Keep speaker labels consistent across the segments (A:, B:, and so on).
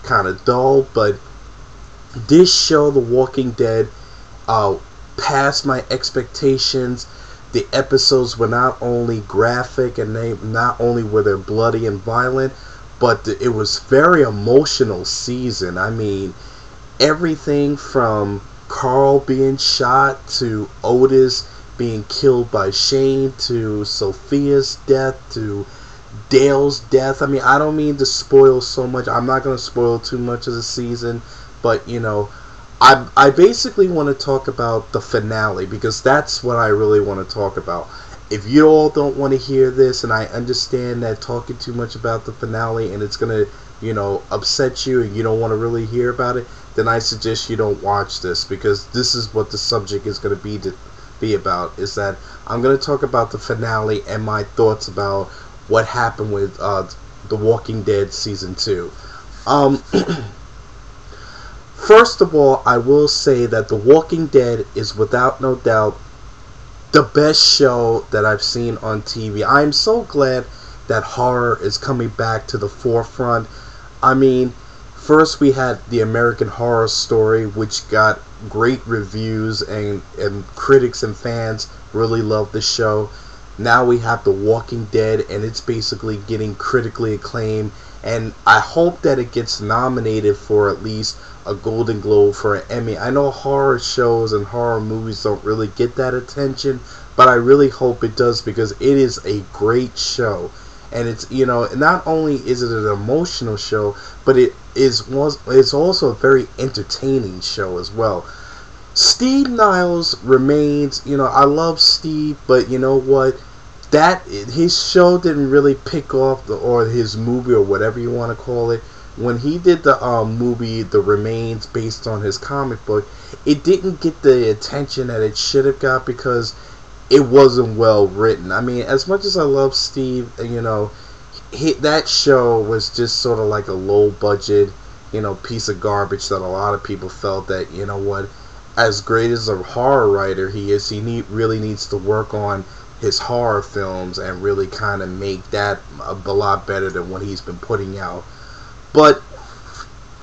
A: kind of dull, but this show, The Walking Dead, passed my expectations. The episodes were not only graphic and they not only were they bloody and violent, but it was very emotional season. I mean, everything from Carl being shot to Otis being killed by Shane to Sophia's death to Dale's death. I mean, I don't mean to spoil so much. I'm not going to spoil too much of the season, but you know, I basically want to talk about the finale because that's what I really want to talk about. If you all don't want to hear this, and I understand that talking too much about the finale and it's going to, you know, upset you and you don't want to really hear about it, then I suggest you don't watch this, because this is what the subject is going to be about, is that I'm going to talk about the finale and my thoughts about what happened with The Walking Dead Season 2. First of all, I will say that The Walking Dead is without no doubt the best show that I've seen on TV. I'm so glad that horror is coming back to the forefront. I mean, first we had the American Horror Story, which got great reviews and critics and fans really loved the show. Now we have The Walking Dead, and it's basically getting critically acclaimed, and I hope that it gets nominated for at least a Golden Globe for an Emmy. I know horror shows and horror movies don't really get that attention, but I really hope it does, because it is a great show. And it's, you know, not only is it an emotional show, but it's also a very entertaining show as well. Steve Niles remains, you know, I love Steve, but you know what? That his show didn't really pick off, or his movie, or whatever you want to call it. When he did the movie The Remains, based on his comic book, it didn't get the attention that it should have got because it wasn't well written. I mean, as much as I love Steve, you know, that show was just sort of like a low budget, you know, piece of garbage that a lot of people felt that, you know what, as great as a horror writer he is, he really needs to work on his horror films and really kind of make that a lot better than what he's been putting out. But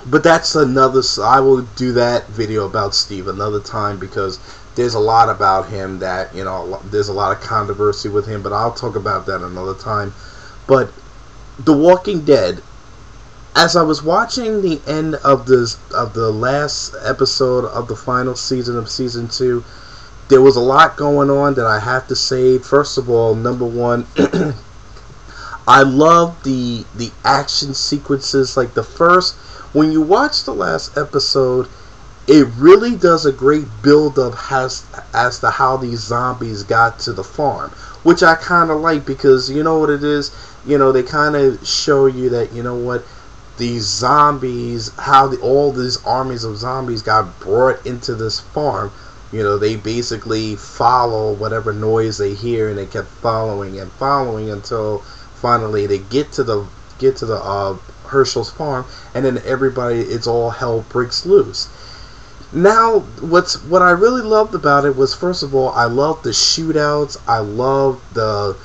A: that's another. I will do that video about Steve another time, because there's a lot about him that, you know, there's a lot of controversy with him. But I'll talk about that another time. But The Walking Dead, as I was watching the end of the last episode of the final season of season 2, there was a lot going on that I have to say. First of all, number one. I love the action sequences. Like when you watch the last episode, it really does a great build up as to how these zombies got to the farm, which I kind of like, because you know what it is, you know, they kind of show you that, you know what, these zombies, how all these armies of zombies got brought into this farm. You know, they basically follow whatever noise they hear, and they kept following and following until finally they get to the Hershel's farm, and then it's all hell breaks loose. Now, what I really loved about it was, first of all, I loved the shootouts. I loved the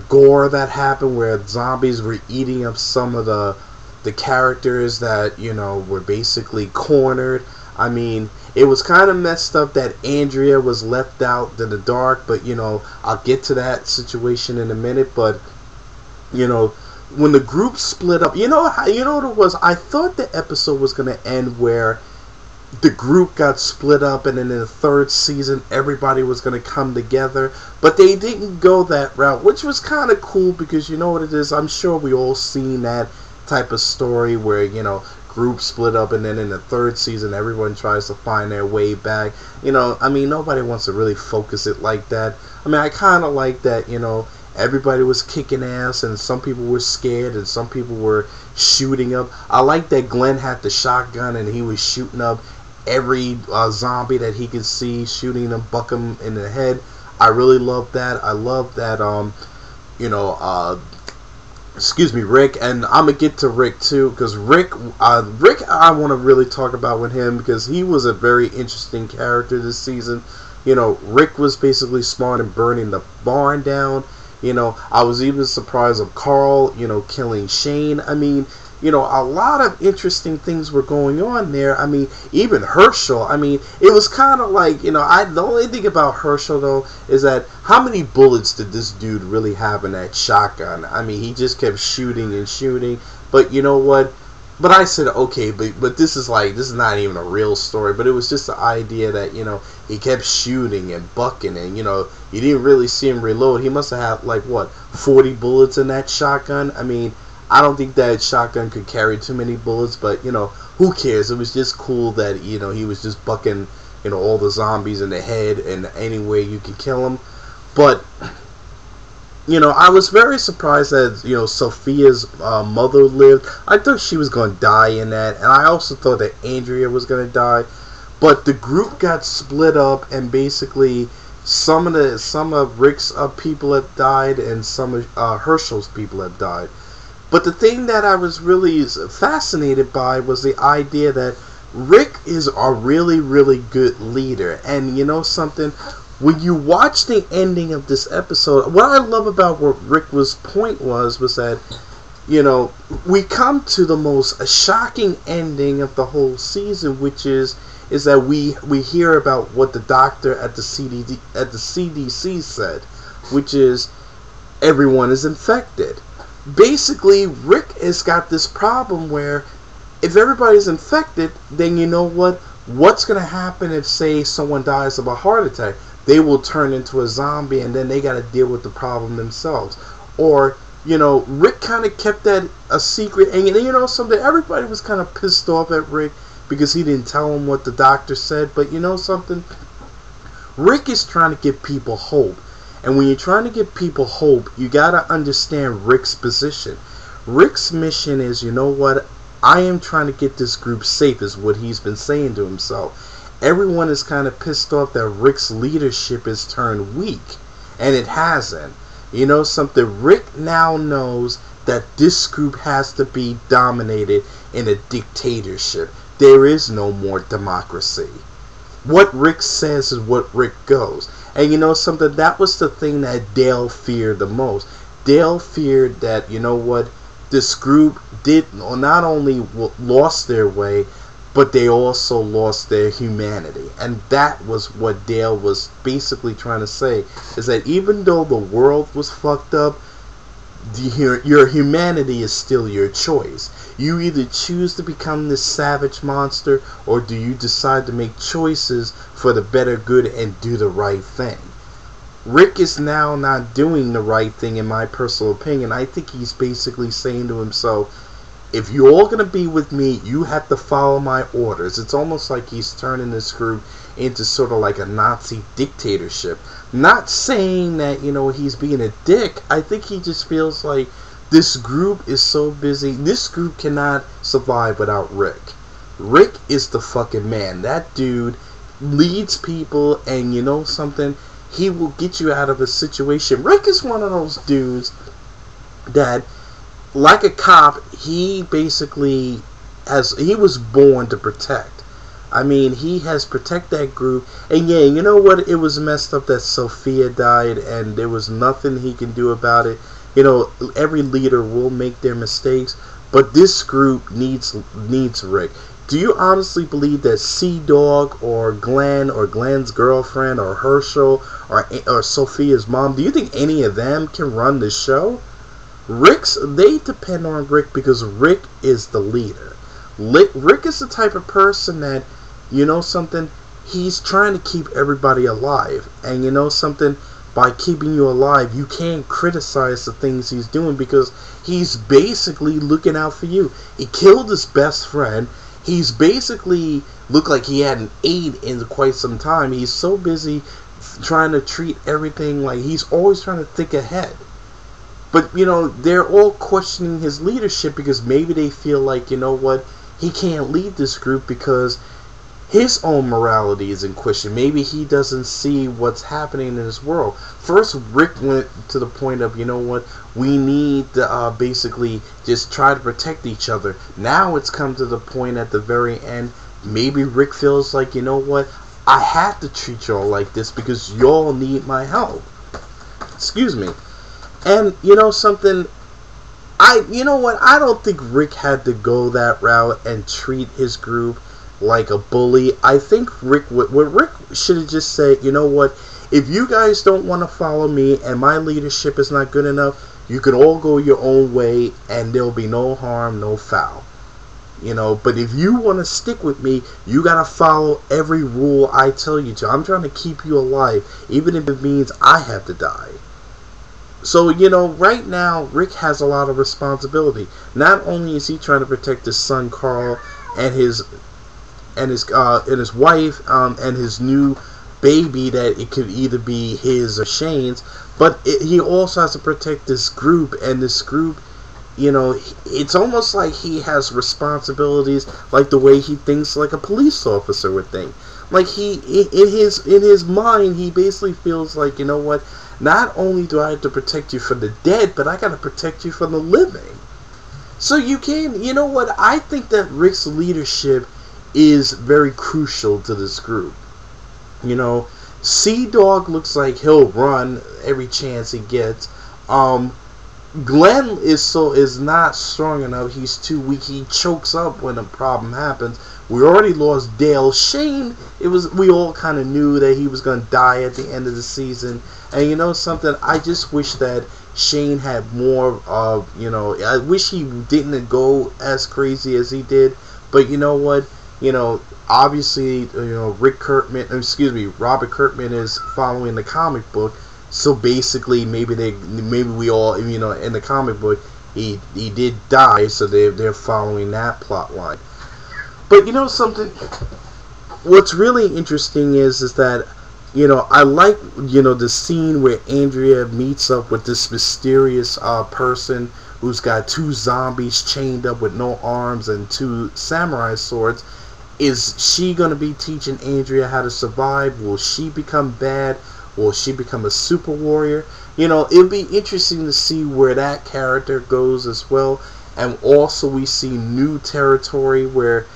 A: gore that happened, where zombies were eating up some of the characters that, you know, were basically cornered. I mean, it was kind of messed up that Andrea was left out in the dark, but you know, I'll get to that situation in a minute. But you know, when the group split up, you know what it was? I thought the episode was going to end where the group got split up, and then in the third season everybody was going to come together, but they didn't go that route, which was kind of cool, because you know what it is, I'm sure we all seen that type of story where, you know, group split up, and then in the third season everyone tries to find their way back. You know, I mean, nobody wants to really focus it like that. I mean, I kind of like that, you know, everybody was kicking ass, and some people were scared, and some people were shooting up. I like that Glenn had the shotgun, and he was shooting up every zombie that he could see, shooting them, buck them in the head. I really love that. I love that, you know, excuse me, Rick, and I'm gonna get to Rick too, because Rick, I want to really talk about with him, because he was a very interesting character this season. You know, Rick was basically smart in burning the barn down. You know, I was even surprised of Carl, you know, killing Shane. I mean, you know, a lot of interesting things were going on there. I mean, even Herschel, I mean, it was kind of like, you know, the only thing about Herschel, though, is that how many bullets did this dude really have in that shotgun? I mean, he just kept shooting and shooting. But you know what? But I said, okay, but this is not even a real story. But it was just the idea that, you know, he kept shooting and bucking, and, you know, you didn't really see him reload. He must have had, like, what, 40 bullets in that shotgun? I mean, I don't think that shotgun could carry too many bullets, but, you know, who cares? It was just cool that, you know, he was just bucking, you know, all the zombies in the head and any way you could kill them. But, you know, I was very surprised that, you know, Sophia's mother lived. I thought she was going to die in that, and I also thought that Andrea was going to die. But the group got split up, and basically some of Rick's people have died, and some of Herschel's people have died. But the thing that I was really fascinated by was the idea that Rick is a really, really good leader. And you know something? When you watch the ending of this episode, what I love about what Rick's point was that, you know, we come to the most shocking ending of the whole season, which is that we hear about what the doctor at the CDC said, which is everyone is infected. Basically, Rick has got this problem where if everybody's infected, then you know what? What's going to happen if, say, someone dies of a heart attack? They will turn into a zombie, and then they got to deal with the problem themselves. Or, you know, Rick kind of kept that a secret, and you know something? Everybody was kind of pissed off at Rick because he didn't tell them what the doctor said. But you know something? Rick is trying to give people hope. And when you're trying to give people hope, you got to understand Rick's position. Rick's mission is, you know what? I am trying to get this group safe, is what he's been saying to himself. Everyone is kind of pissed off that Rick's leadership has turned weak. And it hasn't. You know something? Rick now knows that this group has to be dominated in a dictatorship. There is no more democracy. What Rick says is what Rick goes. And you know something? That was the thing that Dale feared the most. Dale feared that, you know what, this group did not only lost their way, but they also lost their humanity. And that was what Dale was basically trying to say, is that even though the world was fucked up, your humanity is still your choice. You either choose to become this savage monster, or do you decide to make choices for the better good and do the right thing. Rick is now not doing the right thing, in my personal opinion. I think he's basically saying to himself, if you're all going to be with me, you have to follow my orders. It's almost like he's turning this group into sort of like a Nazi dictatorship. Not saying that, you know, he's being a dick. I think he just feels like this group is so busy. This group cannot survive without Rick. Rick is the fucking man. That dude leads people, and you know something? He will get you out of a situation. Rick is one of those dudes that, like a cop, he basically he was born to protect. I mean, he has protected that group. And yeah, you know what? It was messed up that Sophia died, and there was nothing he can do about it. You know, every leader will make their mistakes, but this group needs Rick. Do you honestly believe that Sea-Dog or Glenn's girlfriend or Herschel or Sophia's mom, do you think any of them can run the show? They depend on Rick because Rick is the leader. Rick is the type of person that, you know something, he's trying to keep everybody alive. And you know something, by keeping you alive, you can't criticize the things he's doing because he's basically looking out for you. He killed his best friend. He's basically looked like he hadn't ate in quite some time. He's so busy trying to treat everything like he's always trying to think ahead. But, you know, they're all questioning his leadership because maybe they feel like, you know what, he can't lead this group because his own morality is in question. Maybe he doesn't see what's happening in his world. First, Rick went to the point of, you know what, we need to basically just try to protect each other. Now it's come to the point at the very end, maybe Rick feels like, you know what, I have to treat y'all like this because y'all need my help. Excuse me. And, you know something, you know what? I don't think Rick had to go that route and treat his group like a bully. I think what Rick should have just said, you know what? If you guys don't want to follow me and my leadership is not good enough, you can all go your own way and there'll be no harm, no foul. You know, but if you want to stick with me, you got to follow every rule I tell you to. I'm trying to keep you alive, even if it means I have to die. So, you know, right now, Rick has a lot of responsibility. Not only is he trying to protect his son, Carl, and his wife, and his new baby that it could either be his or Shane's, but he also has to protect this group, and this group, you know, it's almost like he has responsibilities like the way he thinks like a police officer would think. Like in his mind, he basically feels like, you know what, not only do I have to protect you from the dead, but I got to protect you from the living. So you know what, I think that Rick's leadership is very crucial to this group. You know, Sea-Dog looks like he'll run every chance he gets. Glenn is not strong enough. He's too weak. He chokes up when a problem happens. We already lost Dale. Shane, we all kind of knew that he was going to die at the end of the season. And you know something? I just wish that Shane had more of, you know, I wish he didn't go as crazy as he did. But you know what? You know, obviously, you know, Robert Kirkman is following the comic book. So basically, maybe we all, you know, in the comic book, he did die, so they're following that plot line. But you know something, what's really interesting is that, you know, I like, you know, the scene where Andrea meets up with this mysterious person who's got 2 zombies chained up with no arms and 2 samurai swords. Is she gonna be teaching Andrea how to survive? Will she become bad? Will she become a super warrior? You know, it'll be interesting to see where that character goes as well. And also we see new territory where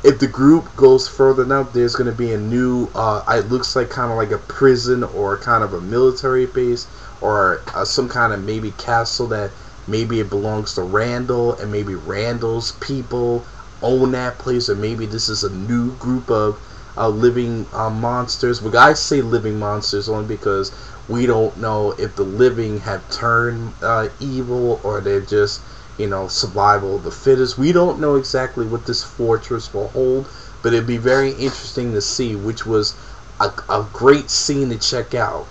A: if the group goes further enough, there's going to be a new, it looks like kind of like a prison or kind of a military base or some kind of maybe castle that maybe it belongs to Randall and maybe Randall's people own that place, or maybe this is a new group of living monsters. But I say living monsters only because we don't know if the living have turned evil or they're just, you know, survival of the fittest. We don't know exactly what this fortress will hold, but it'd be very interesting to see, which was a great scene to check out.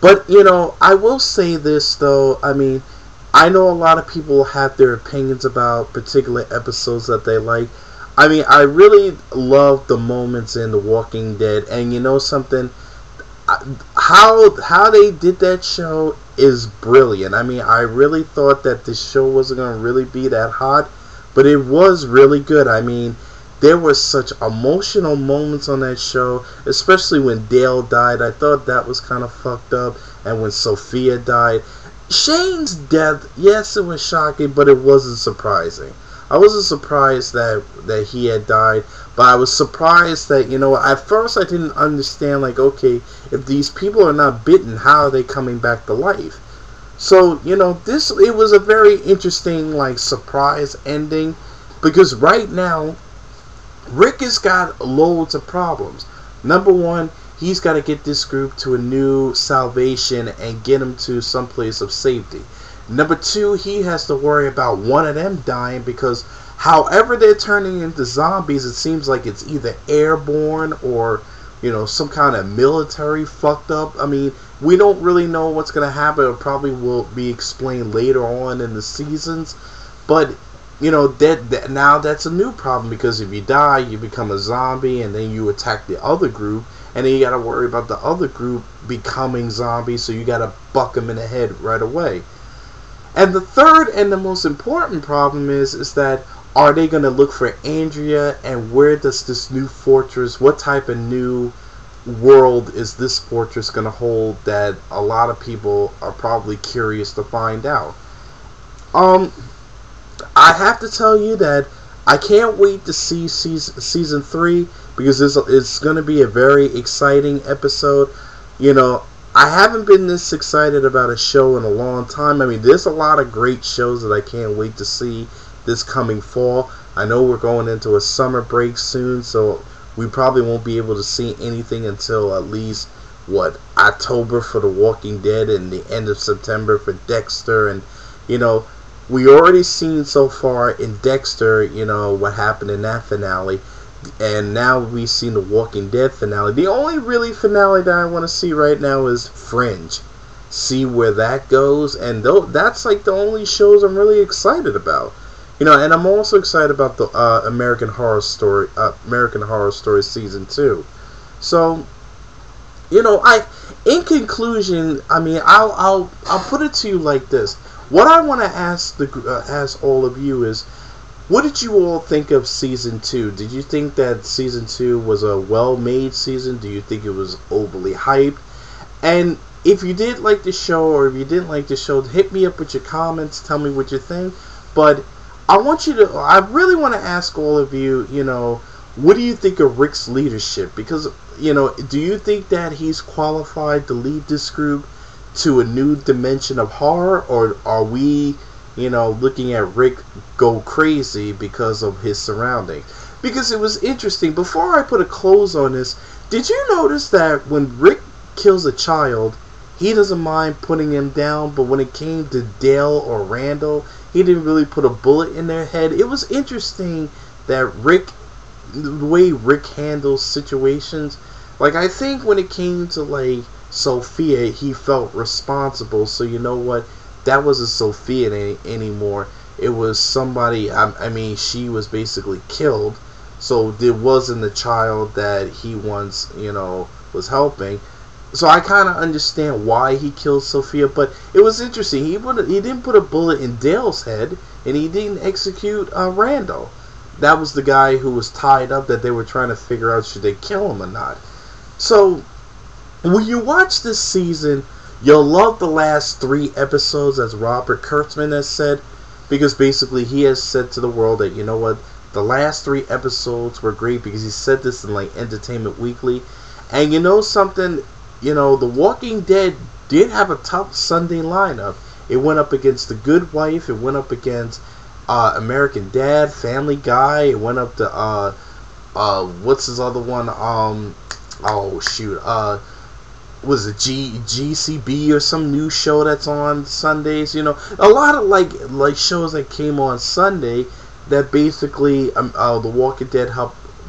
A: But, you know, I will say this, though. I mean, I know a lot of people have their opinions about particular episodes that they like. I mean, I really love the moments in The Walking Dead, and you know something? How they did that show is brilliant. I mean, I really thought that this show wasn't going to really be that hot, but it was really good. I mean, there were such emotional moments on that show, especially when Dale died. I thought that was kind of fucked up, and when Sophia died. Shane's death, yes, it was shocking, but it wasn't surprising. I wasn't surprised that he had died, but I was surprised that, you know, at first I didn't understand, like, okay, if these people are not bitten, how are they coming back to life? So, you know, it was a very interesting, like, surprise ending, because right now, Rick has got loads of problems. Number one, he's got to get this group to a new salvation and get them to some place of safety. Number two, he has to worry about one of them dying because however they're turning into zombies, it seems like it's either airborne or, you know, some kind of military fucked up. I mean, we don't really know what's going to happen. It probably will be explained later on in the seasons. But, you know, now that's a new problem because if you die, you become a zombie and then you attack the other group. And then you got to worry about the other group becoming zombies, so you got to buck them in the head right away. And the third and the most important problem is that are they going to look for Andrea, and where does this new fortress, what type of new world is this fortress going to hold that a lot of people are probably curious to find out. I have to tell you that I can't wait to see season 3 because it's going to be a very exciting episode. You know, I haven't been this excited about a show in a long time. I mean, there's a lot of great shows that I can't wait to see this coming fall. I know we're going into a summer break soon, so we probably won't be able to see anything until at least, October for The Walking Dead and the end of September for Dexter. And, you know, we already seen so far in Dexter, what happened in that finale. And now we've seen the Walking Dead finale. The only really finale that I want to see right now is Fringe. See where that goes, and that's like the only shows I'm really excited about. And I'm also excited about the American Horror Story season 2. So, in conclusion, I mean, I'll put it to you like this. What I want to ask all of you is, what did you all think of season 2? Did you think that season 2 was a well-made season? Do you think it was overly hyped? And if you did like the show, or if you didn't like the show, hit me up with your comments. Tell me what you think. But I really want to ask all of you, what do you think of Rick's leadership? Because, do you think that he's qualified to lead this group to a new dimension of horror? Or are we, looking at Rick go crazy because of his surroundings? Because it was interesting. Before I put a close on this, did you notice that when Rick kills a child, he doesn't mind putting him down, but when it came to Dale or Randall, he didn't really put a bullet in their head? It was interesting that the way Rick handles situations. Like, I think when it came to, like, Sophia, he felt responsible. So, you know what? That wasn't Sophia anymore. It was somebody, I mean, she was basically killed. So, there wasn't the child that he once, was helping. So, I kind of understand why he killed Sophia. But it was interesting. He didn't put a bullet in Dale's head. And he didn't execute Randall. That was the guy who was tied up that they were trying to figure out should they kill him or not. So, when you watch this season, you'll love the last 3 episodes, as Robert Kurtzman has said, because basically he has said to the world that, you know what, the last 3 episodes were great, because he said this in, like, Entertainment Weekly. And you know something, The Walking Dead did have a tough Sunday lineup. It went up against The Good Wife, it went up against American Dad, Family Guy, it went up to, what's his other one, was it GCB or some new show that's on Sundays? A lot of like shows that came on Sunday that basically The Walking Dead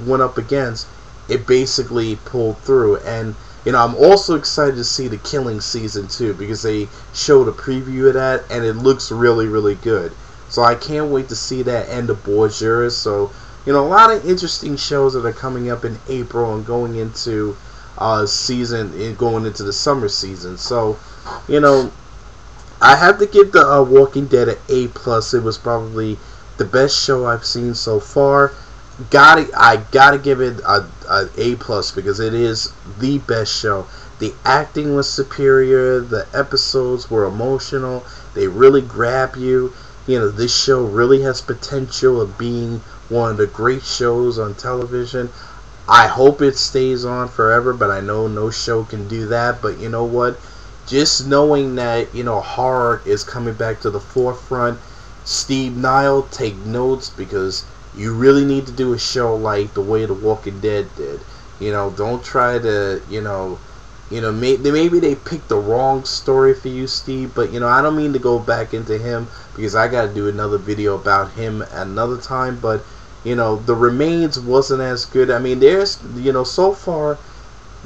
A: went up against. It basically pulled through. And I'm also excited to see The Killing season 2, because they showed a preview of that and it looks really, really good. So I can't wait to see that, and The Borgias. So a lot of interesting shows that are coming up in April and going into going into the summer season. So, I have to give the Walking Dead an A+. It was probably the best show I've seen so far. I gotta give it an A+, because it is the best show. The acting was superior. The episodes were emotional. They really grab you. This show really has potential of being one of the great shows on television. I hope it stays on forever, but I know no show can do that. But you know what? Just knowing that, horror is coming back to the forefront. Steve Niall, take notes, because you really need to do a show like the way The Walking Dead did. Don't try to, maybe they picked the wrong story for you, Steve. But, I don't mean to go back into him, because I got to do another video about him another time. But, The Remains wasn't as good. I mean, there's, so far,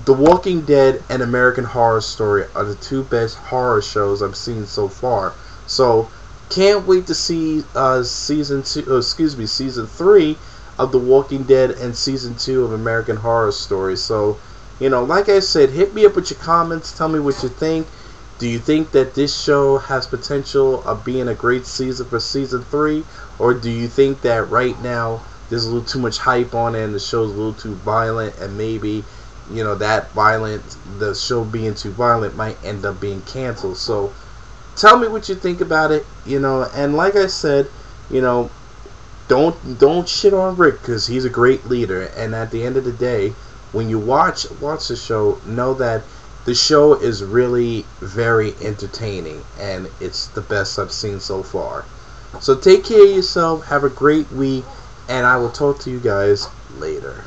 A: The Walking Dead and American Horror Story are the 2 best horror shows I've seen so far. So, can't wait to see season 3 of The Walking Dead and season 2 of American Horror Story. So, like I said, hit me up with your comments. Tell me what you think. Do you think that this show has potential of being a great season for season 3? Or do you think that right now there's a little too much hype on it and the show's a little too violent, and maybe, the show being too violent might end up being canceled? So, tell me what you think about it, and like I said, don't shit on Rick, because he's a great leader. And at the end of the day, when you watch the show, know that The show is really very entertaining, and it's the best I've seen so far. So take care of yourself, have a great week, and I will talk to you guys later.